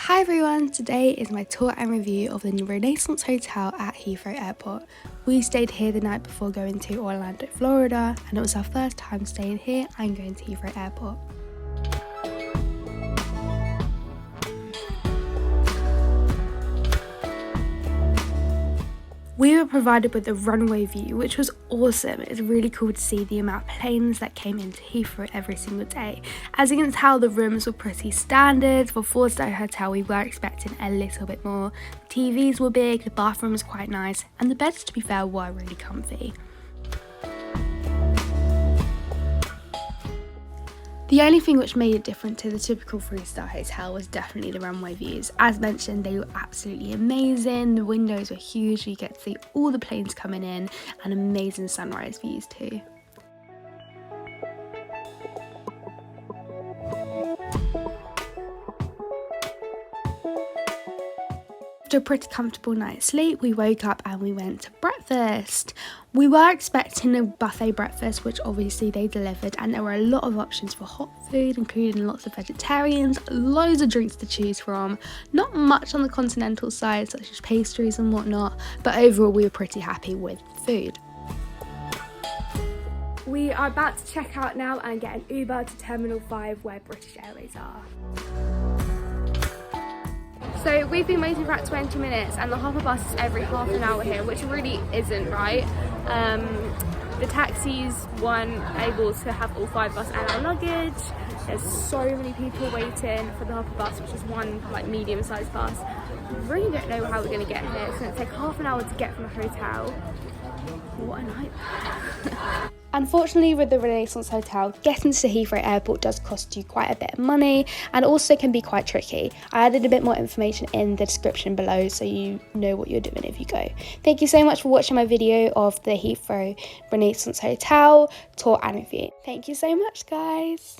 Hi everyone, today is my tour and review of the new Renaissance Hotel at Heathrow Airport. We stayed here the night before going to Orlando, Florida, and it was our first time staying here and going to Heathrow Airport. We were provided with the runway view, which was awesome. It's really cool to see the amount of planes that came into Heathrow every single day. As you can tell, the rooms were pretty standard. For a 4-star hotel, we were expecting a little bit more. The TVs were big, the bathroom was quite nice, and the beds, to be fair, were really comfy. The only thing which made it different to the typical 3-star hotel was definitely the runway views. As mentioned, they were absolutely amazing. The windows were huge, you get to see all the planes coming in, and amazing sunrise views too. After a pretty comfortable night's sleep, we woke up and we went to breakfast. We were expecting a buffet breakfast, which obviously they delivered, and there were a lot of options for hot food, including lots of vegetarians, loads of drinks to choose from, not much on the continental side, such as pastries and whatnot, but overall we were pretty happy with the food. We are about to check out now and get an Uber to Terminal 5 where British Airways are. So we've been waiting for about 20 minutes and the hopper bus is every half an hour here, which really isn't right. The taxis weren't able to have all 5 of us and our luggage. There's so many people waiting for the hopper bus, which is one like medium-sized bus. We really don't know how we're going to get here. It's going to take half an hour to get from the hotel. What a nightmare. Unfortunately, with the Renaissance Hotel, getting to Heathrow Airport does cost you quite a bit of money and also can be quite tricky. I added a bit more information in the description below so you know what you're doing if you go. Thank you so much for watching my video of the Heathrow Renaissance Hotel tour and review. Thank you so much, guys.